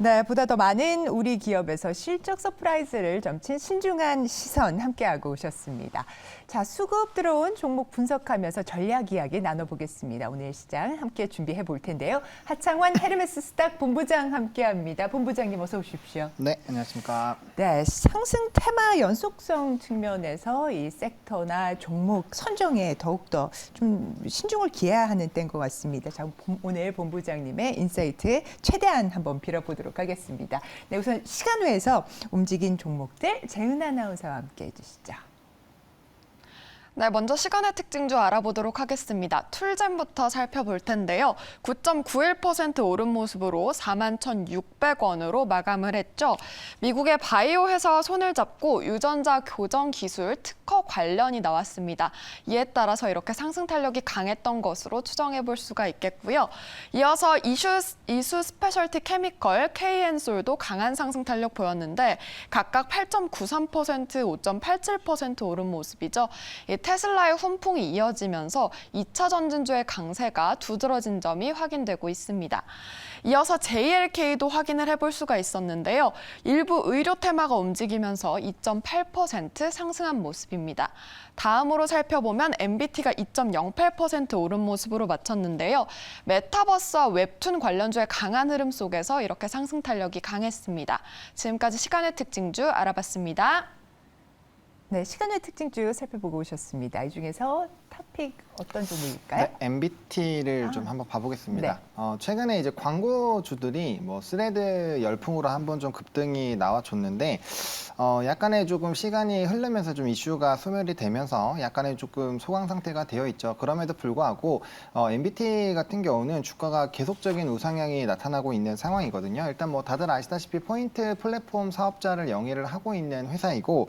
네, 보다 더 많은 우리 기업에서 실적 서프라이즈를 점친 신중한 시선 함께하고 오셨습니다. 자, 수급 들어온 종목 분석하면서 전략 이야기 나눠보겠습니다. 오늘 시장 함께 준비해 볼 텐데요. 하창환 헤르메스 스탁 본부장 함께합니다. 본부장님 어서 오십시오. 네, 안녕하십니까. 네, 상승 테마 연속성 측면에서 이 섹터나 종목 선정에 더욱더 좀 신중을 기해야 하는 때인 것 같습니다. 자, 오늘 본부장님의 인사이트 최대한 한번 빌어보도록 하겠습니다. 네, 우선 시간외에서 움직인 종목들 재은 아나운서와 함께 해주시죠. 네, 먼저 시간의 특징주 알아보도록 하겠습니다. 툴잼부터 살펴볼 텐데요. 9.91% 오른 모습으로 41,600원으로 마감을 했죠. 미국의 바이오 회사와 손을 잡고 유전자 교정 기술 특허 관련이 나왔습니다. 이에 따라서 이렇게 상승 탄력이 강했던 것으로 추정해 볼 수가 있겠고요. 이어서 이수 스페셜티 케미컬, KN솔도 강한 상승 탄력 보였는데 각각 8.93%, 5.87% 오른 모습이죠. 테슬라의 훈풍이 이어지면서 2차 전진주의 강세가 두드러진 점이 확인되고 있습니다. 이어서 JLK도 확인을 해볼 수가 있었는데요. 일부 의료 테마가 움직이면서 2.8% 상승한 모습입니다. 다음으로 살펴보면 MBT가 2.08% 오른 모습으로 마쳤는데요. 메타버스와 웹툰 관련주의 강한 흐름 속에서 이렇게 상승 탄력이 강했습니다. 지금까지 시간의 특징주 알아봤습니다. 네, 시간의 특징주 살펴보고 오셨습니다. 이 중에서 토픽 어떤 종목일까요? 네, MBT를 좀 한번 봐보겠습니다. 최근에 이제 광고주들이 뭐 스레드 열풍으로 한번 좀 급등이 나와줬는데 약간의 조금 시간이 흐르면서 좀 이슈가 소멸이 되면서 약간의 조금 소강 상태가 되어 있죠. 그럼에도 불구하고 MBT 같은 경우는 주가가 계속적인 우상향이 나타나고 있는 상황이거든요. 일단 뭐 다들 아시다시피 포인트 플랫폼 사업자를 영위를 하고 있는 회사이고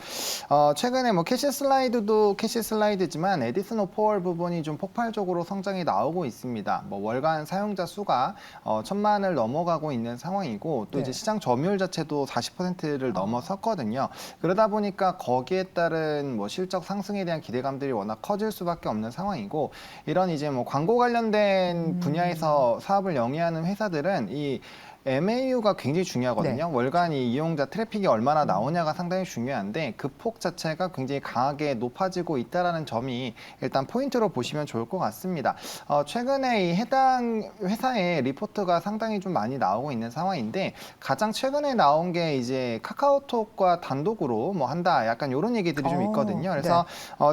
최근에 뭐 캐시 슬라이드도 캐시 슬라이드지만 에디슨 오퍼월 부분이 좀 폭발적으로 성장이 나오고 있습니다. 뭐 월간 사용자 수가 1,000만을 넘어가고 있는 상황이고 또 이제 시장 점유율 자체도 40%를 넘어섰거든요. 그러다 보니까 거기에 따른 뭐 실적 상승에 대한 기대감들이 워낙 커질 수밖에 없는 상황이고 이런 이제 뭐 광고 관련된 분야에서 사업을 영위하는 회사들은 이 MAU가 굉장히 중요하거든요. 월간 이 이용자 트래픽이 얼마나 나오냐가 상당히 중요한데 그 폭 자체가 굉장히 강하게 높아지고 있다는 점이 일단 포인트로 보시면 좋을 것 같습니다. 최근에 이 해당 회사의 리포트가 상당히 좀 많이 나오고 있는 상황인데 가장 최근에 나온 게 이제 카카오톡과 단독으로 뭐 한다 약간 이런 얘기들이 좀 있거든요. 그래서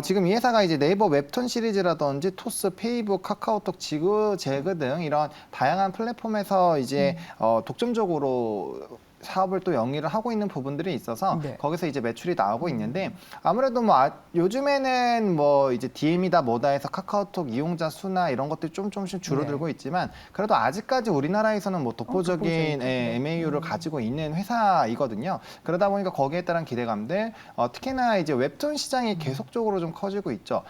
지금 이 회사가 이제 네이버 웹툰 시리즈라든지 토스, 페이북, 카카오톡, 지구, 제그 등 이런 다양한 플랫폼에서 이제 독점적으로 사업을 또 영위를 하고 있는 부분들이 있어서 거기서 이제 매출이 나오고 있는데 아무래도 뭐 요즘에는 뭐 이제 DM이다 뭐다 해서 카카오톡 이용자 수나 이런 것들이 조금씩 줄어들고 있지만 그래도 아직까지 우리나라에서는 뭐 독보적인 MAU를 가지고 있는 회사이거든요. 그러다 보니까 거기에 따른 기대감들 특히나 이제 웹툰 시장이 계속적으로 좀 커지고 있죠.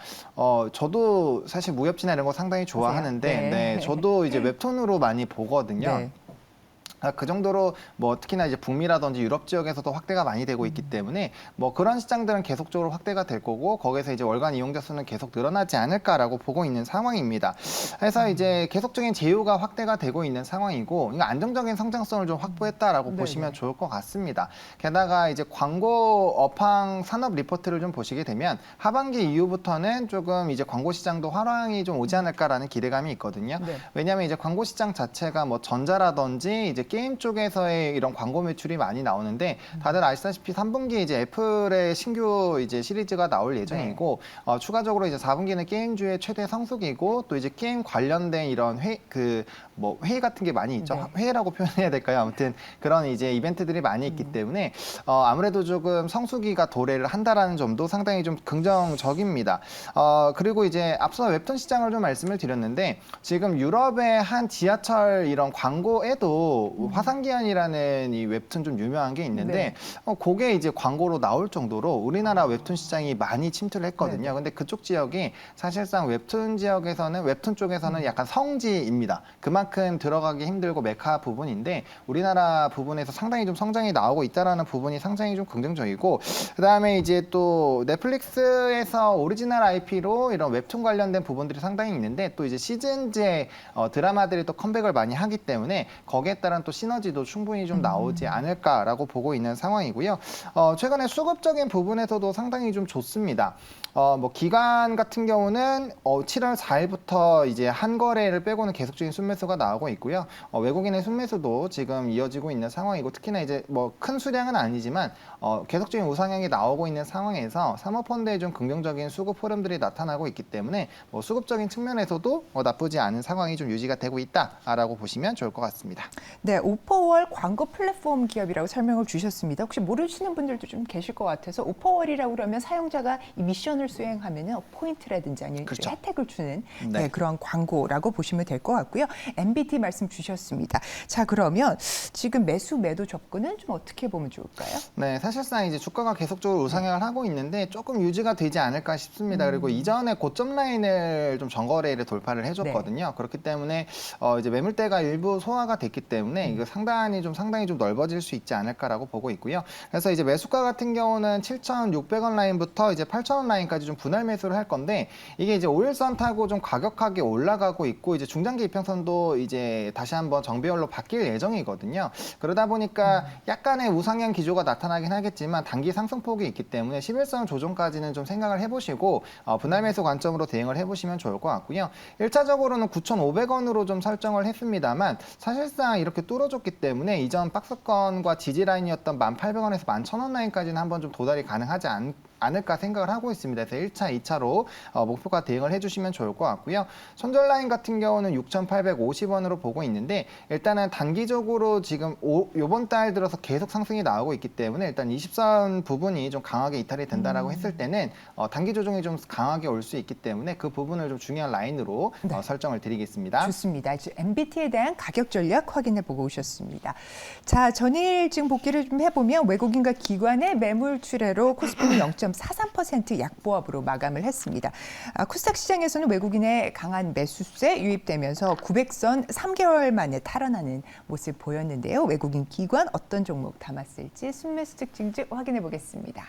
저도 사실 무협지나 이런 거 상당히 좋아하는데 저도 이제 웹툰으로 많이 보거든요. 그 정도로 뭐 특히나 이제 북미라든지 유럽 지역에서도 확대가 많이 되고 있기 때문에 뭐 그런 시장들은 계속적으로 확대가 될 거고 거기서 이제 월간 이용자 수는 계속 늘어나지 않을까라고 보고 있는 상황입니다. 그래서 이제 계속적인 제휴가 확대가 되고 있는 상황이고 이거 안정적인 성장성을 좀 확보했다라고 보시면 좋을 것 같습니다. 게다가 이제 광고 업황 산업 리포트를 좀 보시게 되면 하반기 이후부터는 조금 이제 광고 시장도 활황이 좀 오지 않을까라는 기대감이 있거든요. 왜냐하면 이제 광고 시장 자체가 뭐 전자라든지 이제 게임 쪽에서의 이런 광고 매출이 많이 나오는데 다들 아시다시피 3분기에 이제 애플의 신규 이제 시리즈가 나올 예정이고 추가적으로 이제 4분기는 게임주의 최대 성수기고 또 이제 게임 관련된 이런 회의 같은 게 많이 있죠. 회의라고 표현해야 될까요? 아무튼 그런 이제 이벤트들이 많이 있기 때문에 아무래도 조금 성수기가 도래를 한다라는 점도 상당히 좀 긍정적입니다. 그리고 이제 앞서 웹툰 시장을 좀 말씀을 드렸는데 지금 유럽의 한 지하철 이런 광고에도 화상기한이라는 이 웹툰 좀 유명한 게 있는데 그게 이제 광고로 나올 정도로 우리나라 웹툰 시장이 많이 침투를 했거든요. 근데 그쪽 지역이 사실상 웹툰 지역에서는 웹툰 쪽에서는 약간 성지입니다. 그만큼 그만큼 들어가기 힘들고 메카 부분인데 우리나라 부분에서 상당히 좀 성장이 나오고 있다라는 부분이 상당히 좀 긍정적이고 그다음에 이제 또 넷플릭스에서 오리지널 IP로 이런 웹툰 관련된 부분들이 상당히 있는데 또 이제 시즌제 드라마들이 또 컴백을 많이 하기 때문에 거기에 따른 또 시너지도 충분히 좀 나오지 않을까라고 보고 있는 상황이고요. 최근에 수급적인 부분에서도 상당히 좀 좋습니다. 뭐 기간 같은 경우는 7월 4일부터 이제 한 거래를 빼고는 계속적인 순매수가 나오고 있고요. 외국인의 순매수도 지금 이어지고 있는 상황이고 특히나 이제 뭐 큰 수량은 아니지만 계속적인 우상향이 나오고 있는 상황에서 사모펀드의 좀 긍정적인 수급 흐름들이 나타나고 있기 때문에 뭐 수급적인 측면에서도 나쁘지 않은 상황이 좀 유지가 되고 있다라고 보시면 좋을 것 같습니다. 네, 오퍼월 광고 플랫폼 기업이라고 설명을 주셨습니다. 혹시 모르시는 분들도 좀 계실 것 같아서 오퍼월이라고 그러면 사용자가 이 미션을 수행하면은 포인트라든지 아니면 그렇죠. 혜택을 주는 네. 그런 광고라고 보시면 될 것 같고요. MBT 말씀 주셨습니다. 자, 그러면 지금 매수 매도 접근은 좀 어떻게 보면 좋을까요? 네, 사실상 이제 주가가 계속적으로 우상향을 하고 있는데 조금 유지가 되지 않을까 싶습니다. 그리고 이전에 고점 라인을 좀 전거래일에 돌파를 해줬거든요. 그렇기 때문에 이제 매물대가 일부 소화가 됐기 때문에 이거 상당히 좀 넓어질 수 있지 않을까라고 보고 있고요. 그래서 이제 매수가 같은 경우는 7,600원 라인부터 이제 8,000원 라인까지 좀 분할 매수를 할 건데 이게 이제 5일선 타고 좀 가격하게 올라가고 있고 이제 중장기 이평선도 이제 다시 한번 정배열로 바뀔 예정이거든요. 그러다 보니까 약간의 우상향 기조가 나타나긴 하겠지만 단기 상승폭이 있기 때문에 11선 조정까지는 좀 생각을 해보시고 분할 매수 관점으로 대응을 해보시면 좋을 것 같고요. 1차적으로는 9,500원으로 좀 설정을 했습니다만 사실상 이렇게 뚫어줬기 때문에 이전 박스권과 지지 라인이었던 1,800원에서 11,000원 라인까지는 한번 좀 도달이 가능하지 않을까 생각을 하고 있습니다. 그래서 1차, 2차로 목표가 대응을 해주시면 좋을 것 같고요. 손절 라인 같은 경우는 6,850원으로 보고 있는데 일단은 단기적으로 지금 이번 달 들어서 계속 상승이 나오고 있기 때문에 일단 20선 부분이 좀 강하게 이탈이 된다라고 했을 때는 단기 조정이 좀 강하게 올 수 있기 때문에 그 부분을 좀 중요한 라인으로 설정을 드리겠습니다. 좋습니다. MBT에 대한 가격 전략 확인해 보고 오셨습니다. 자, 전일 지금 복귀를 좀 해보면 외국인과 기관의 매물 출회로 코스피는 0.43% 약보합으로 마감을 했습니다. 코스닥 시장에서는 외국인의 강한 매수세 유입되면서 900선 3개월 만에 탈환하는 모습 보였는데요. 외국인 기관 어떤 종목 담았을지 순매수 특징주 확인해 보겠습니다.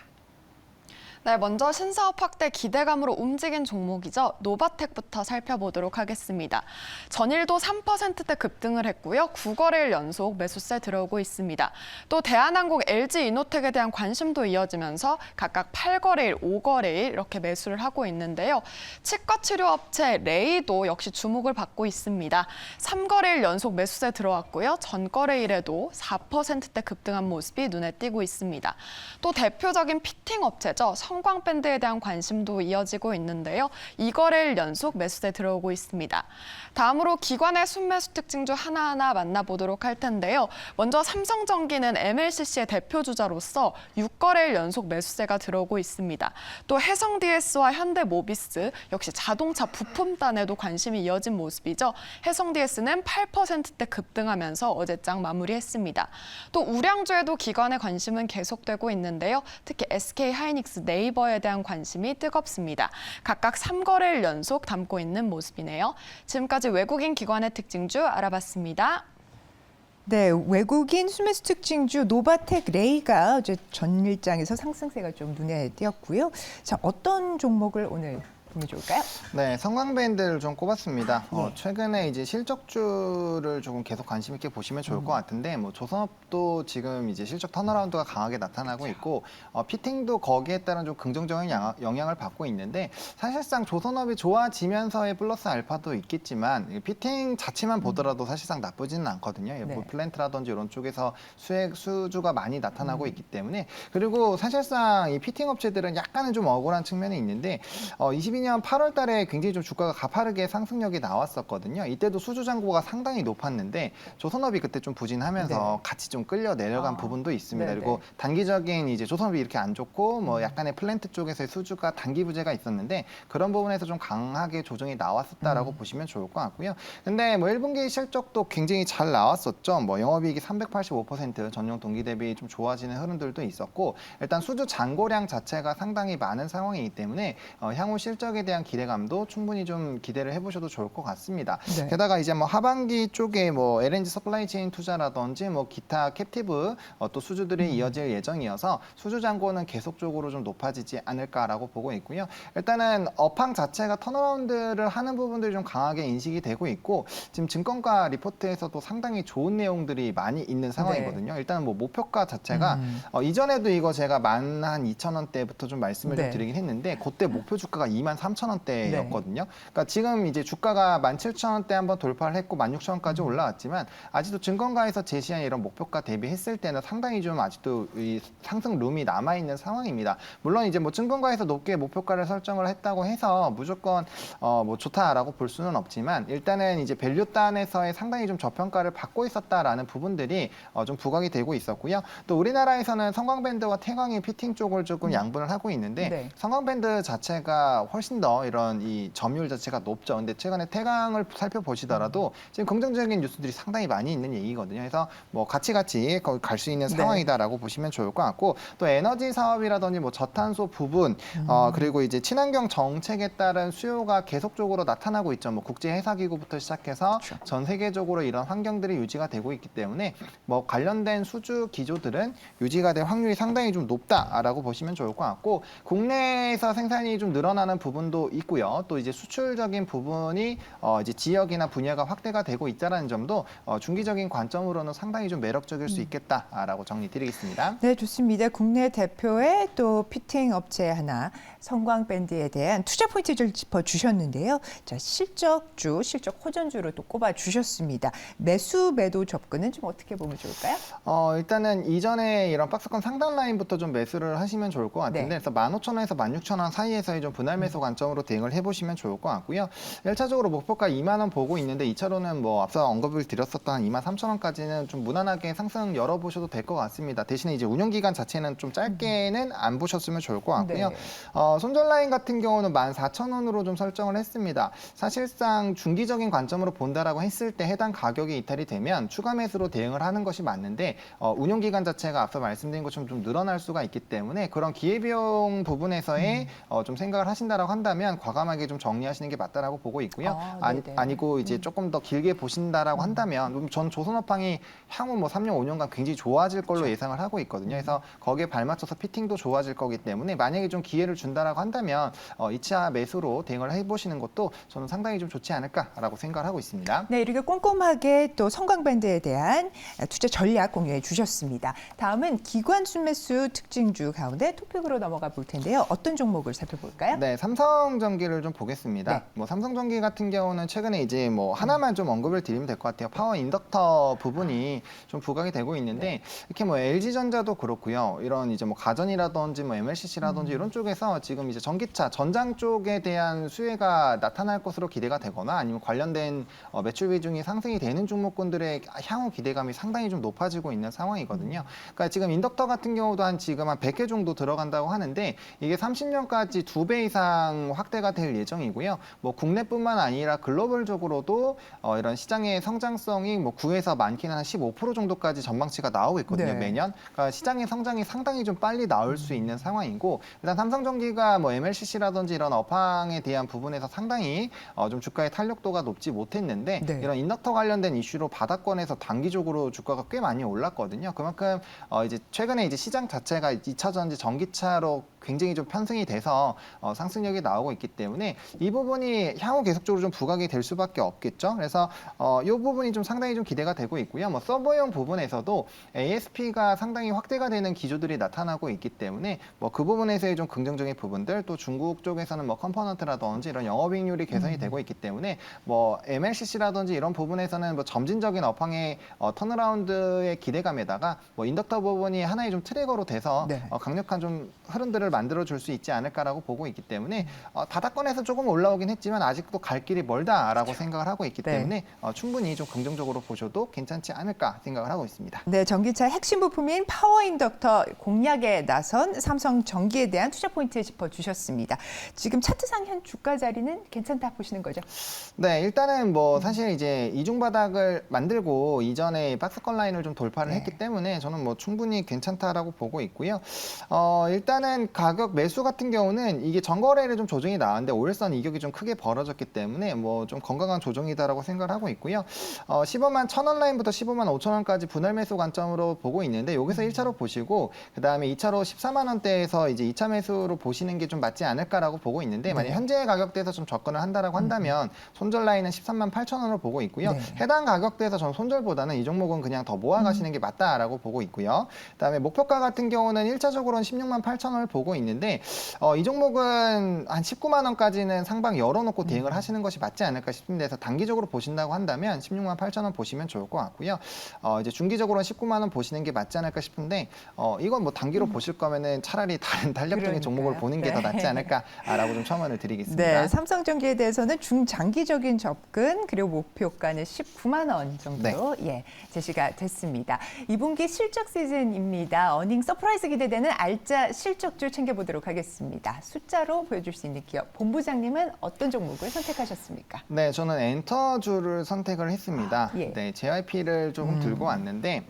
네, 먼저 신사업 확대 기대감으로 움직인 종목이죠. 노바텍부터 살펴보도록 하겠습니다. 전일도 3%대 급등을 했고요. 9거래일 연속 매수세 들어오고 있습니다. 또 대한항공, LG이노텍에 대한 관심도 이어지면서 각각 8거래일, 5거래일 이렇게 매수를 하고 있는데요. 치과 치료업체 레이도 역시 주목을 받고 있습니다. 3거래일 연속 매수세 들어왔고요. 전거래일에도 4%대 급등한 모습이 눈에 띄고 있습니다. 또 대표적인 피팅 업체죠. 형광밴드에 대한 관심도 이어지고 있는데요. 2거래일 연속 매수세 들어오고 있습니다. 다음으로 기관의 순매수 특징 중 하나하나 만나보도록 할 텐데요. 먼저 삼성전기는 MLCC의 대표주자로서 6거래일 연속 매수세가 들어오고 있습니다. 또 해성DS와 현대모비스 역시 자동차 부품단에도 관심이 이어진 모습이죠. 해성DS는 8%대 급등하면서 어제장 마무리했습니다. 또 우량주에도 기관의 관심은 계속되고 있는데요. 특히 SK하이닉스, 네이버에 대한 관심이 뜨겁습니다. 각각 3거래일 연속 담고 있는 모습이네요. 지금까지 외국인 기관의 특징주 알아봤습니다. 네, 외국인 순매수 특징주 노바텍 레이가 어제 전일장에서 상승세가 좀 눈에 띄었고요. 자, 어떤 종목을 오늘 보면 좋을까요? 네, 성광밴드를 좀 꼽았습니다. 네. 최근에 이제 실적주를 조금 계속 관심 있게 보시면 좋을 것 같은데, 뭐 조선업도 지금 이제 실적 턴어라운드가 강하게 나타나고 있고, 피팅도 거기에 따른 좀 긍정적인 영향을 받고 있는데, 사실상 조선업이 좋아지면서의 플러스 알파도 있겠지만, 피팅 자체만 보더라도 사실상 나쁘지는 않거든요. 네. 뭐 플랜트라든지 이런 쪽에서 수주가 많이 나타나고 있기 때문에, 그리고 사실상 이 피팅 업체들은 약간은 좀 억울한 측면이 있는데, 22년 8월 달에 굉장히 좀 주가가 가파르게 상승력이 나왔었거든요. 이때도 수주 잔고가 상당히 높았는데 조선업이 그때 좀 부진하면서 같이 좀 끌려 내려간 부분도 있습니다. 네네. 그리고 단기적인 이제 조선업이 이렇게 안 좋고 뭐 약간의 플랜트 쪽에서의 수주가 단기 부재가 있었는데 그런 부분에서 좀 강하게 조정이 나왔었다라고 보시면 좋을 것 같고요. 근데 뭐 1분기 실적도 굉장히 잘 나왔었죠. 뭐 영업이익이 385% 전년 동기 대비 좀 좋아지는 흐름들도 있었고 일단 수주 잔고량 자체가 상당히 많은 상황이기 때문에 향후 실적에 실적에 대한 기대감도 충분히 좀 기대를 해보셔도 좋을 것 같습니다. 네. 게다가 이제 뭐 하반기 쪽에 뭐 LNG 서플라이 체인 투자라든지 뭐 기타 캡티브 또 수주들이 이어질 예정이어서 수주 잔고는 계속적으로 좀 높아지지 않을까라고 보고 있고요. 일단은 업황 자체가 턴어라운드를 하는 부분들이 좀 강하게 인식이 되고 있고 지금 증권가 리포트에서도 상당히 좋은 내용들이 많이 있는 상황이거든요. 일단은 뭐 목표가 자체가 이전에도 이거 제가 12,000원대부터 좀 말씀을 좀 네. 드리긴 했는데 그때 목표 주가가 23,000원대였거든요. 네. 그러니까 지금 이제 주가가 17,000원대 한번 돌파를 했고 16,000원까지 올라왔지만 아직도 증권가에서 제시한 이런 목표가 대비했을 때는 상당히 좀 아직도 이 상승 룸이 남아 있는 상황입니다. 물론 이제 뭐 증권가에서 높게 목표가를 설정을 했다고 해서 무조건 뭐 좋다라고 볼 수는 없지만 일단은 이제 밸류 단에서의 상당히 좀 저평가를 받고 있었다라는 부분들이 좀 부각이 되고 있었고요. 또 우리나라에서는 성광밴드와 태광이 피팅 쪽을 조금 양분을 하고 있는데 네. 성광밴드 자체가 훨씬 더 이런 이 점유율 자체가 높죠. 근데 최근에 태광을 살펴보시더라도 지금 긍정적인 뉴스들이 상당히 많이 있는 얘기거든요. 그래서 뭐 같이 거기 갈 수 있는 네. 상황이다라고 보시면 좋을 것 같고 또 에너지 사업이라든지 뭐 저탄소 부분 그리고 이제 친환경 정책에 따른 수요가 계속적으로 나타나고 있죠. 뭐 국제 회사기구부터 시작해서 그렇죠. 전 세계적으로 이런 환경들이 유지가 되고 있기 때문에 뭐 관련된 수주 기조들은 유지가 될 확률이 상당히 좀 높다라고 보시면 좋을 것 같고 국내에서 생산이 좀 늘어나는 부분도 있고요. 또 이제 수출적인 부분이 이제 지역이나 분야가 확대가 되고 있다는 점도 중기적인 관점으로는 상당히 좀 매력적일 수 있겠다라고 정리드리겠습니다. 네, 좋습니다. 국내 대표의 또 피팅 업체 하나, 성광밴드에 대한 투자 포인트를 짚어주셨는데요. 자, 실적주, 실적 호전주로 또 꼽아주셨습니다. 매수, 매도 접근은 좀 어떻게 보면 좋을까요? 일단은 이전에 이런 박스권 상단 라인부터 좀 매수를 하시면 좋을 것 같은데 네. 그래서 15,000원에서 16,000원 사이에서의 좀 분할 매수 관점으로 대응을 해보시면 좋을 것 같고요. 1차적으로 목표가 2만 원 보고 있는데 2차로는 뭐 앞서 언급을 드렸었던 23,000원까지는 좀 무난하게 상승 열어보셔도 될 것 같습니다. 대신에 이제 운용 기간 자체는 좀 짧게는 안 보셨으면 좋을 것 같고요. 네. 손절 라인 같은 경우는 14,000원으로 좀 설정을 했습니다. 사실상 중기적인 관점으로 본다라고 했을 때 해당 가격이 이탈이 되면 추가 매수로 대응을 하는 것이 맞는데 운용 기간 자체가 앞서 말씀드린 것처럼 좀 늘어날 수가 있기 때문에 그런 기회비용 부분에서의 좀 생각을 하신다라고 한다면 과감하게 좀 정리하시는 게 맞다라고 보고 있고요. 네네. 아니고 이제 조금 더 길게 보신다라고 한다면 전 조선업황이 향후 뭐 3년, 5년간 굉장히 좋아질 걸로 예상을 하고 있거든요. 그래서 거기에 발맞춰서 피팅도 좋아질 거기 때문에 만약에 좀 기회를 준다라고 한다면 2차 매수로 대응을 해보시는 것도 저는 상당히 좀 좋지 않을까라고 생각을 하고 있습니다. 네, 이렇게 꼼꼼하게 또 성광밴드에 대한 투자 전략 공유해 주셨습니다. 다음은 기관 순매수 특징주 가운데 토픽으로 넘어가 볼 텐데요. 어떤 종목을 살펴볼까요? 네, 삼성전기를 좀 보겠습니다. 네. 뭐 삼성전기 같은 경우는 최근에 이제 뭐 하나만 좀 언급을 드리면 될 것 같아요. 파워 인덕터 부분이 좀 부각이 되고 있는데 이렇게 뭐 LG전자도 그렇고요. 이런 이제 뭐 가전이라든지 뭐 MLCC라든지 이런 쪽에서 지금 이제 전기차 전장 쪽에 대한 수혜가 나타날 것으로 기대가 되거나 아니면 관련된 매출 비중이 상승이 되는 종목군들의 향후 기대감이 상당히 좀 높아지고 있는 상황이거든요. 그러니까 지금 인덕터 같은 경우도 지금 한 100개 정도 들어간다고 하는데 이게 30년까지 2배 이상 확대가 될 예정이고요. 뭐 국내뿐만 아니라 글로벌적으로도 이런 시장의 성장성이 뭐 9에서 많게는 한 15% 정도까지 전망치가 나오고 있거든요. 네. 매년. 그러니까 시장의 성장이 상당히 좀 빨리 나올 수 있는 상황이고 일단 삼성전기가 뭐 MLCC라든지 이런 업황에 대한 부분에서 상당히 좀 주가의 탄력도가 높지 못했는데 네. 이런 인덕터 관련된 이슈로 바닥권에서 단기적으로 주가가 꽤 많이 올랐거든요. 그만큼 이제 최근에 이제 시장 자체가 2차 전지 전기차로 굉장히 좀 편승이 돼서 상승력이 나오고 있기 때문에 이 부분이 향후 계속적으로 좀 부각이 될 수밖에 없겠죠. 그래서 이 부분이 좀 상당히 좀 기대가 되고 있고요. 뭐 서버용 부분에서도 ASP가 상당히 확대가 되는 기조들이 나타나고 있기 때문에 뭐 그 부분에서의 좀 긍정적인 부분들 또 중국 쪽에서는 뭐 컴포넌트라든지 이런 영업이익률이 개선이 되고 있기 때문에 뭐 MLCC라든지 이런 부분에서는 뭐 점진적인 업황의 턴어라운드의 기대감에다가 뭐 인덕터 부분이 하나의 좀 트리거로 돼서 네. 강력한 좀 흐름들을 만들어 줄 수 있지 않을까라고 보고 있기 때문에 바닥권에서 조금 올라오긴 했지만 아직도 갈 길이 멀다라고 생각을 하고 있기 네. 때문에 충분히 좀 긍정적으로 보셔도 괜찮지 않을까 생각을 하고 있습니다. 네, 전기차 핵심 부품인 파워 인덕터 공략에 나선 삼성전기에 대한 투자 포인트 짚어주셨습니다. 지금 차트상 현 주가 자리는 괜찮다 보시는 거죠? 네, 일단은 뭐 사실 이제 이중 바닥을 만들고 이전에 박스권 라인을 좀 돌파를 네. 했기 때문에 저는 뭐 충분히 괜찮다라고 보고 있고요. 일단은 가격 매수 같은 경우는 이게 전거래를 좀 좀 조정이 나왔는데 5일선 이격이 좀 크게 벌어졌기 때문에 뭐 좀 건강한 조정이다라고 생각을 하고 있고요. 15만 1,000원 라인부터 15만 5천원까지 분할 매수 관점으로 보고 있는데 여기서 1차로 보시고 그다음에 2차로 14만 원대에서 이제 2차 매수로 보시는 게 좀 맞지 않을까라고 보고 있는데 만약 현재 가격대에서 좀 접근을 한다라고 한다면 손절 라인은 13만 8천원으로 보고 있고요. 네. 해당 가격대에서 저는 손절보다는 이 종목은 그냥 더 모아가시는 게 맞다라고 보고 있고요. 그다음에 목표가 같은 경우는 1차적으로는 16만 8천원을 보고 있는데 이 종목은 한 19만 원까지는 상방 열어놓고 대응을 하시는 것이 맞지 않을까 싶은데 서 단기적으로 보신다고 한다면 16만 8천원 보시면 좋을 것 같고요. 이제 중기적으로는 19만 원 보시는 게 맞지 않을까 싶은데 이건 뭐 단기로 보실 거면은 차라리 다른 탄력적인 종목을 보는 게 더 낫지 않을까라고 좀 첨언을 드리겠습니다. 네, 삼성전기에 대해서는 중장기적인 접근 그리고 목표가는 19만 원 정도로 제시가 됐습니다. 2분기 실적 시즌입니다. 어닝 서프라이즈 기대되는 알짜 실적주 챙겨보도록 하겠습니다. 숫자로 보여줄 수 있는 기업. 본부장님은 어떤 종목을 선택하셨습니까? 네, 저는 엔터주를 선택을 했습니다. 네, JYP를 조금 들고 왔는데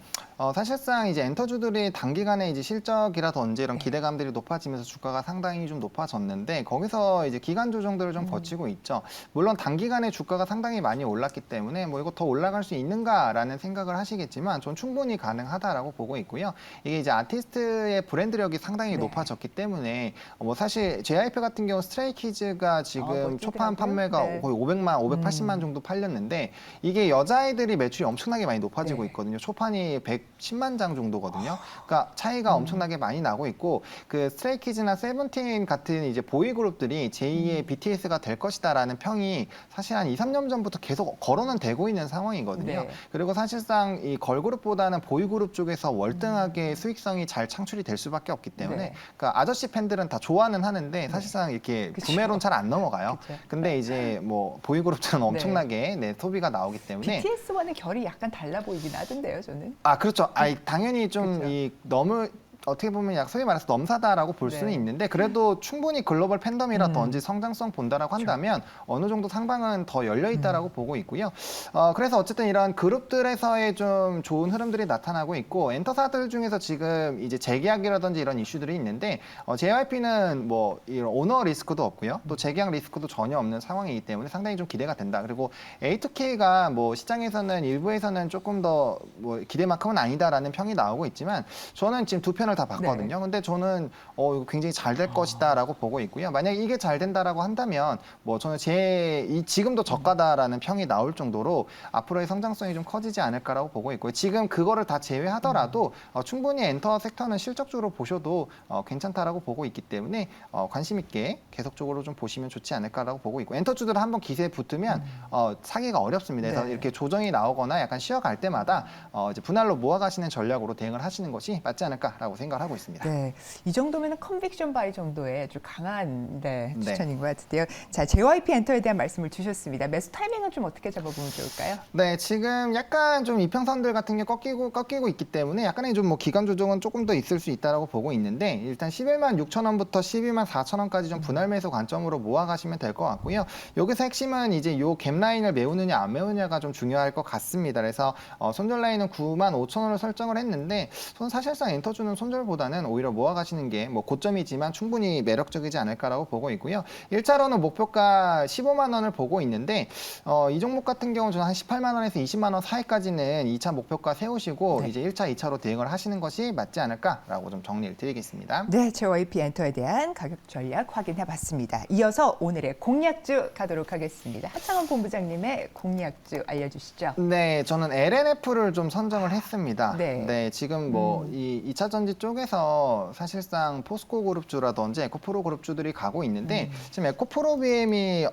사실상 이제 엔터주들이 단기간에 이제 실적이라든지 이런 기대감들이 높아지면서 주가가 상당히 좀 높아졌는데 거기서 이제 기간 조정들을 좀 거치고 있죠. 물론 단기간에 주가가 상당히 많이 올랐기 때문에 뭐 이거 더 올라갈 수 있는가라는 생각을 하시겠지만 전 충분히 가능하다라고 보고 있고요. 이게 이제 아티스트의 브랜드력이 상당히 높아졌기 때문에 뭐 사실 JYP 같은 경우 스트레이키즈가 지금 초판 판매가 거의 500만, 580만 정도 팔렸는데 이게 여자아이들이 매출이 엄청나게 많이 높아지고 있거든요. 초판이 110만 장 정도거든요. 그러니까 차이가 엄청나게 많이 나고 있고 그 스트레이키즈나 세븐틴 같은 이제 보이 그룹들이 제2의 BTS가 될 것이다라는 평이 사실 한 2, 3년 전부터 계속 거론은 되고 있는 상황이거든요. 그리고 사실상 이 걸그룹보다는 보이 그룹 쪽에서 월등하게 수익성이 잘 창출이 될 수밖에 없기 때문에 그러니까 아저씨 팬들은 다 좋아는 하는데 사실상 이렇게 구매로는 잘 안 넘어가요. 근데 이제 뭐 보이 그룹처럼 엄청나게 소비가 나오기 때문에 BTS와는 결이 약간 달라 보이긴 하던데요, 저는. 그렇죠. 당연히 좀 너무 어떻게 보면 소위 말해서 넘사다라고 볼 수는 있는데 그래도 충분히 글로벌 팬덤이라든지 성장성 본다라고 한다면 어느 정도 상방은 더 열려 있다라고 보고 있고요. 그래서 어쨌든 이런 그룹들에서의 좀 좋은 흐름들이 나타나고 있고 엔터사들 중에서 지금 이제 재계약이라든지 이런 이슈들이 있는데 JYP는 뭐 이런 오너 리스크도 없고요. 또 재계약 리스크도 전혀 없는 상황이기 때문에 상당히 좀 기대가 된다. 그리고 A2K가 뭐 시장에서는 일부에서는 조금 더 뭐 기대만큼은 아니다라는 평이 나오고 있지만 저는 지금 두 편을 다 봤거든요. 근데 저는 이거 굉장히 잘 될 것이다라고 보고 있고요. 만약 이게 잘 된다라고 한다면 뭐 저는 지금도 저가다라는 평이 나올 정도로 앞으로의 성장성이 좀 커지지 않을까라고 보고 있고요. 지금 그거를 다 제외하더라도 충분히 엔터 섹터는 실적적으로 보셔도 괜찮다라고 보고 있기 때문에 관심 있게 계속적으로 좀 보시면 좋지 않을까라고 보고 있고 엔터주들 한번 기세에 붙으면 사기가 어렵습니다. 그래서 이렇게 조정이 나오거나 약간 쉬어갈 때마다 이제 분할로 모아가시는 전략으로 대응을 하시는 것이 맞지 않을까라고 생각을 하고 있습니다. 네, 이 정도면 컨빅션 바이 정도의 아주 강한 추천인 것 같은데요. 자, JYP 엔터에 대한 말씀을 주셨습니다. 매수 타이밍은 좀 어떻게 잡아보면 좋을까요? 네, 지금 약간 좀 이평선들 같은 게 꺾이고 있기 때문에 약간의 좀 뭐 기간 조정은 조금 더 있을 수 있다라고 보고 있는데 일단 11만 6천 원부터 12만 4천 원까지 좀 분할 매수 관점으로 모아가시면 될 것 같고요. 여기서 핵심은 이제 요 갭 라인을 메우느냐 안 메우느냐가 좀 중요할 것 같습니다. 그래서 손절 라인은 9만 5천 원을 설정을 했는데 저는 사실상 엔터주는 손절보다는 오히려 모아가시는 게 뭐 고점이지만 충분히 매력적이지 않을까라고 보고 있고요. 1차로는 목표가 15만 원을 보고 있는데 이 종목 같은 경우는 저는 한 18만 원에서 20만 원 사이까지는 2차 목표가 세우시고 이제 1차, 2차로 대응을 하시는 것이 맞지 않을까라고 좀 정리를 드리겠습니다. 네, JYP 엔터에 대한 가격 전략 확인해봤습니다. 이어서 오늘의 공략주 가도록 하겠습니다. 하창원 본부장님의 공략주 알려주시죠. 네, 저는 LNF를 좀 선정을 했습니다. 네. 네, 지금 뭐 이 2차 전지 쪽에서 사실상 포스코 그룹주라든지 에코프로 그룹주들이 가고 있는데 지금 에코프로 BM이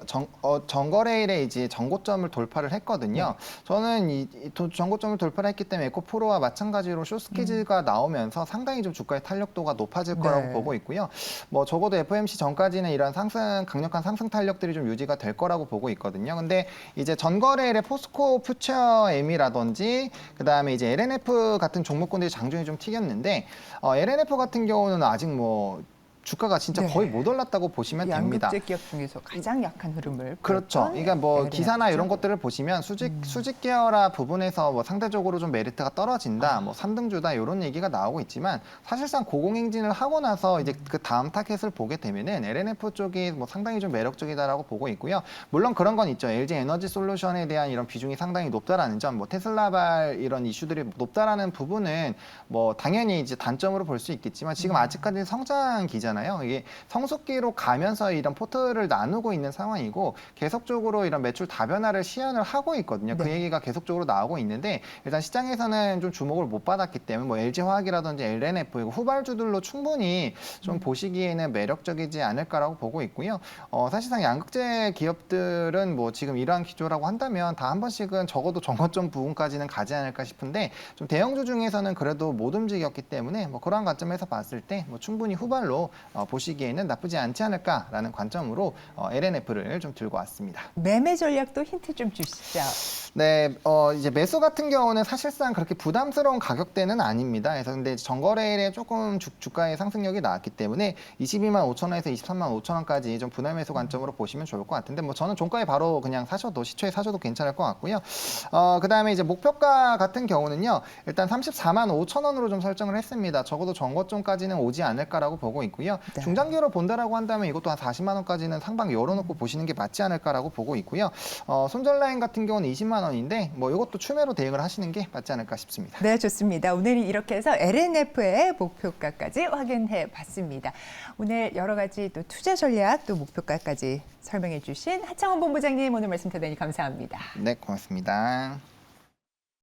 전거래일에 이제 전고점을 돌파를 했거든요. 저는 이 전고점을 돌파를 했기 때문에 에코프로와 마찬가지로 쇼스키즈가 나오면서 상당히 좀 주가의 탄력도가 높아질 거라고 보고 있고요. 뭐 적어도 FOMC 전까지는 이런 강력한 상승 탄력들이 좀 유지가 될 거라고 보고 있거든요. 근데 이제 전거래일에 포스코 퓨처 M이라든지 그다음에 이제 LNF 같은 종목군들이 장중에 좀 튀겼는데 LNF 같은 경우는 아직 뭐 주가가 진짜 네. 거의 못 올랐다고 보시면 됩니다. 양극재 기업 중에서 가장 약한 흐름을 그렇죠. 보였던 그러니까 뭐 LNF 죠. 기사나 이런 것들을 보시면 수직 계열화 부분에서 뭐 상대적으로 좀 메리트가 떨어진다, 뭐 3등주다 이런 얘기가 나오고 있지만 사실상 고공행진을 하고 나서 이제 그 다음 타겟을 보게 되면은 LNF 쪽이 뭐 상당히 좀 매력적이다라고 보고 있고요. 물론 그런 건 있죠. LG 에너지 솔루션에 대한 이런 비중이 상당히 높다라는 점, 뭐 테슬라발 이런 이슈들이 높다라는 부분은 뭐 당연히 이제 단점으로 볼 수 있겠지만 지금 아직까지 성장기잖아요. 이게 성숙기로 가면서 이런 포트를 나누고 있는 상황이고 계속적으로 이런 매출 다변화를 시연을 하고 있거든요. 그 네. 얘기가 계속적으로 나오고 있는데 일단 시장에서는 좀 주목을 못 받았기 때문에 뭐 LG화학이라든지 LNF 이거 후발주들로 충분히 좀 보시기에는 매력적이지 않을까라고 보고 있고요. 사실상 양극재 기업들은 뭐 지금 이러한 기조라고 한다면 다 한 번씩은 적어도 정거점 부분까지는 가지 않을까 싶은데 좀 대형주 중에서는 그래도 못 움직였기 때문에 뭐 그러한 관점에서 봤을 때 뭐 충분히 후발로 보시기에는 나쁘지 않지 않을까라는 관점으로 LNF를 좀 들고 왔습니다. 매매 전략도 힌트 좀 주시죠. 네, 이제 매수 같은 경우는 사실상 그렇게 부담스러운 가격대는 아닙니다. 그래서 근데 전거래일에 조금 주가의 상승력이 나왔기 때문에 22만 5천 원에서 23만 5천 원까지 좀 분할 매수 관점으로 보시면 좋을 것 같은데 뭐 저는 종가에 바로 그냥 사셔도 시초에 사셔도 괜찮을 것 같고요. 그다음에 이제 목표가 같은 경우는요. 일단 34만 5천 원으로 좀 설정을 했습니다. 적어도 전고점까지는 오지 않을까라고 보고 있고요. 네. 중장기로 본다라고 한다면 이것도 한 40만 원까지는 상방 열어놓고 보시는 게 맞지 않을까라고 보고 있고요. 손절 라인 같은 경우는 20만 원인데 뭐 이것도 추매로 대응을 하시는 게 맞지 않을까 싶습니다. 네, 좋습니다. 오늘은 이렇게 해서 LNF의 목표가까지 확인해 봤습니다. 오늘 여러 가지 또 투자 전략 또 목표가까지 설명해 주신 하창원 본부장님 오늘 말씀 대단히 감사합니다. 네, 고맙습니다.